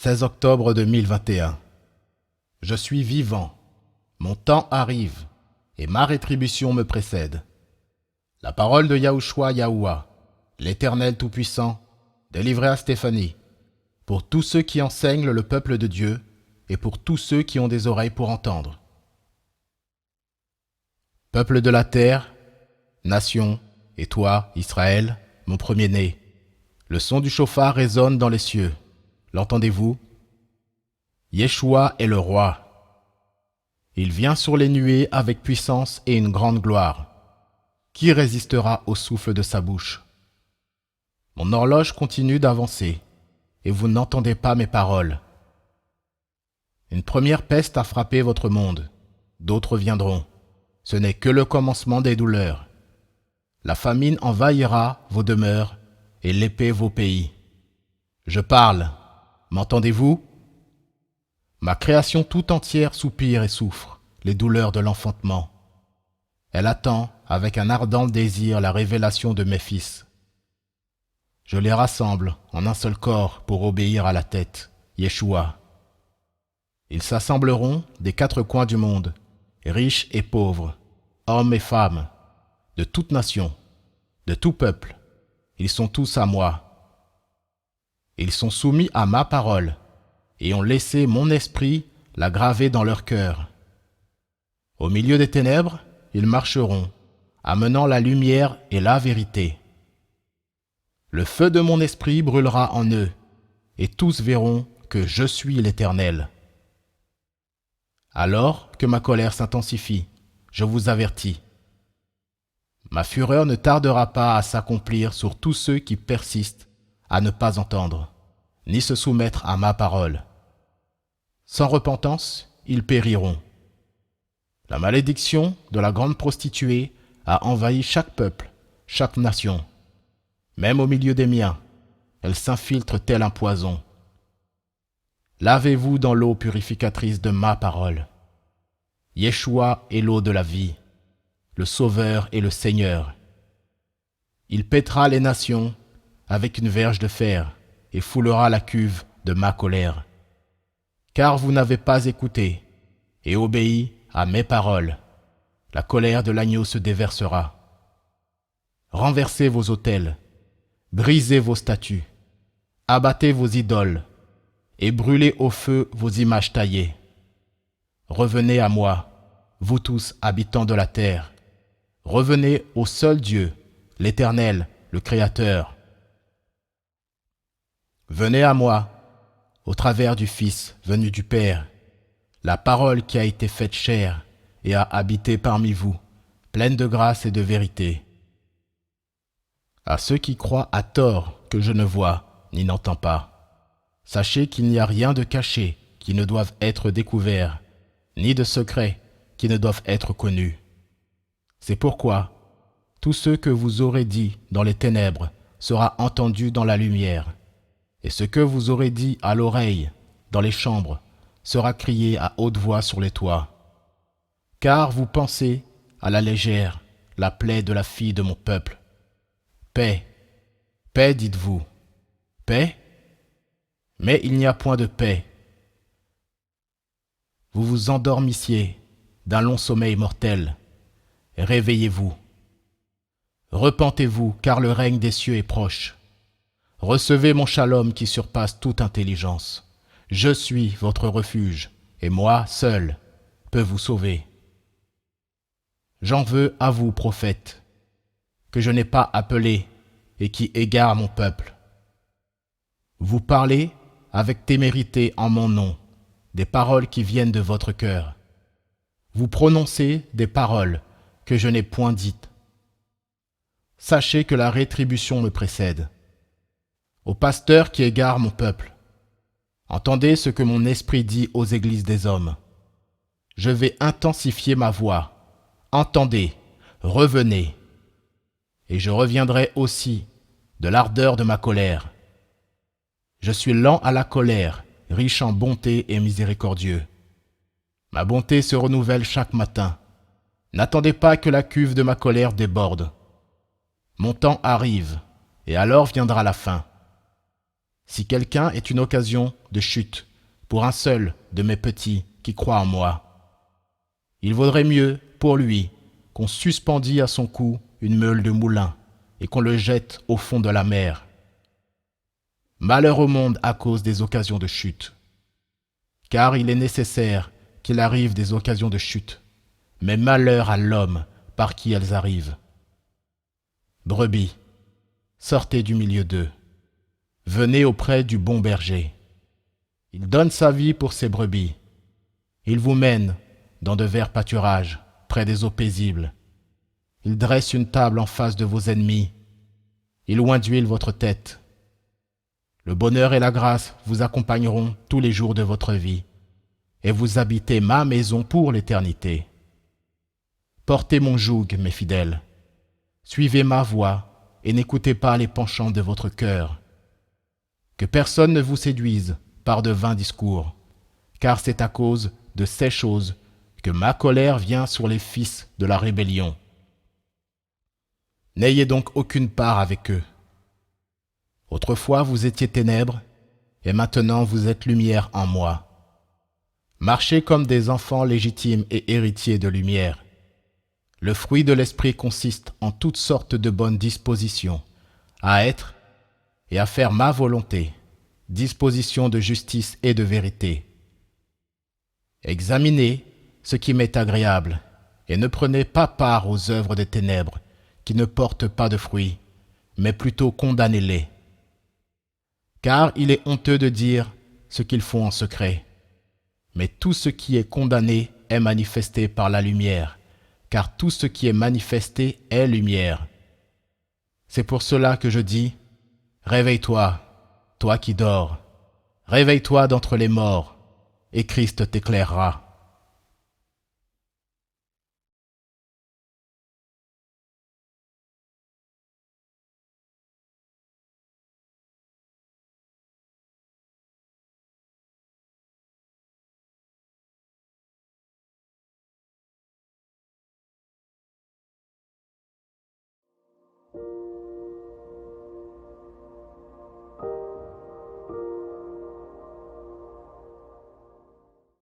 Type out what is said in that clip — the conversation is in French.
16 octobre 2021. Je suis vivant, mon temps arrive, et ma rétribution me précède. La parole de Yahushua Yahuwah, l'Éternel Tout-Puissant, délivrée à Stéphanie, pour tous ceux qui enseignent le peuple de Dieu, et pour tous ceux qui ont des oreilles pour entendre. Peuple de la terre, nation, et toi, Israël, mon premier-né, le son du chauffard résonne dans les cieux. L'entendez-vous? Yeshua est le roi. Il vient sur les nuées avec puissance et une grande gloire. Qui résistera au souffle de sa bouche? Mon horloge continue d'avancer, et vous n'entendez pas mes paroles. Une première peste a frappé votre monde, d'autres viendront. Ce n'est que le commencement des douleurs. La famine envahira vos demeures, et l'épée vos pays. Je parle. M'entendez-vous? Ma création tout entière soupire et souffre les douleurs de l'enfantement. Elle attend avec un ardent désir la révélation de mes fils. Je les rassemble en un seul corps pour obéir à la tête, Yeshua. Ils s'assembleront des quatre coins du monde, riches et pauvres, hommes et femmes, de toute nation, de tout peuple. Ils sont tous à moi. Ils sont soumis à ma parole et ont laissé mon esprit la graver dans leur cœur. Au milieu des ténèbres, ils marcheront, amenant la lumière et la vérité. Le feu de mon esprit brûlera en eux, et tous verront que je suis l'Éternel. Alors que ma colère s'intensifie, je vous avertis. Ma fureur ne tardera pas à s'accomplir sur tous ceux qui persistent à ne pas entendre, ni se soumettre à ma parole. Sans repentance, ils périront. La malédiction de la grande prostituée a envahi chaque peuple, chaque nation. Même au milieu des miens, elle s'infiltre tel un poison. Lavez-vous dans l'eau purificatrice de ma parole. Yeshua est l'eau de la vie, le Sauveur et le Seigneur. Il pètera les nations avec une verge de fer et foulera la cuve de ma colère. Car vous n'avez pas écouté et obéi à mes paroles. La colère de l'agneau se déversera. Renversez vos autels, brisez vos statues, abattez vos idoles et brûlez au feu vos images taillées. Revenez à moi, vous tous habitants de la terre. Revenez au seul Dieu, l'Éternel, le Créateur. Venez à moi, au travers du Fils venu du Père, la parole qui a été faite chair et a habité parmi vous, pleine de grâce et de vérité. À ceux qui croient à tort que je ne vois ni n'entends pas, sachez qu'il n'y a rien de caché qui ne doive être découvert, ni de secret qui ne doivent être connus. C'est pourquoi tout ce que vous aurez dit dans les ténèbres sera entendu dans la lumière, et ce que vous aurez dit à l'oreille dans les chambres sera crié à haute voix sur les toits. Car vous pensez à la légère la plaie de la fille de mon peuple. Paix, paix dites-vous. Paix? Mais il n'y a point de paix. Vous vous endormissiez d'un long sommeil mortel. Réveillez-vous. Repentez-vous, car le règne des cieux est proche. Recevez mon shalom qui surpasse toute intelligence. Je suis votre refuge, et moi seul peux vous sauver. J'en veux à vous, prophètes, que je n'ai pas appelé et qui égarent mon peuple. Vous parlez avec témérité en mon nom, des paroles qui viennent de votre cœur. Vous prononcez des paroles que je n'ai point dites. Sachez que la rétribution me précède. Aux pasteurs qui égarent mon peuple, entendez ce que mon esprit dit aux églises des hommes. Je vais intensifier ma voix. Entendez, revenez. Et je reviendrai aussi de l'ardeur de ma colère. Je suis lent à la colère, riche en bonté et miséricordieux. Ma bonté se renouvelle chaque matin. N'attendez pas que la cuve de ma colère déborde. Mon temps arrive, et alors viendra la fin. Si quelqu'un est une occasion de chute pour un seul de mes petits qui croient en moi, il vaudrait mieux pour lui qu'on suspendît à son cou une meule de moulin et qu'on le jette au fond de la mer. Malheur au monde à cause des occasions de chute. Car il est nécessaire qu'il arrive des occasions de chute, mais malheur à l'homme par qui elles arrivent. Brebis, sortez du milieu d'eux. Venez auprès du bon berger. Il donne sa vie pour ses brebis. Il vous mène dans de verts pâturages, près des eaux paisibles. Il dresse une table en face de vos ennemis. Il oint d'huile votre tête. Le bonheur et la grâce vous accompagneront tous les jours de votre vie, et vous habitez ma maison pour l'éternité. Portez mon joug, mes fidèles. Suivez ma voie et n'écoutez pas les penchants de votre cœur. Que personne ne vous séduise par de vains discours, car c'est à cause de ces choses que ma colère vient sur les fils de la rébellion. N'ayez donc aucune part avec eux. Autrefois vous étiez ténèbres, et maintenant vous êtes lumière en moi. Marchez comme des enfants légitimes et héritiers de lumière. Le fruit de l'esprit consiste en toutes sortes de bonnes dispositions, à être et à faire ma volonté, disposition de justice et de vérité. Examinez ce qui m'est agréable, et ne prenez pas part aux œuvres des ténèbres, qui ne portent pas de fruits, mais plutôt condamnez-les. Car il est honteux de dire ce qu'ils font en secret. Mais tout ce qui est condamné est manifesté par la lumière, car tout ce qui est manifesté est lumière. C'est pour cela que je dis, réveille-toi, toi qui dors, réveille-toi d'entre les morts, et Christ t'éclairera.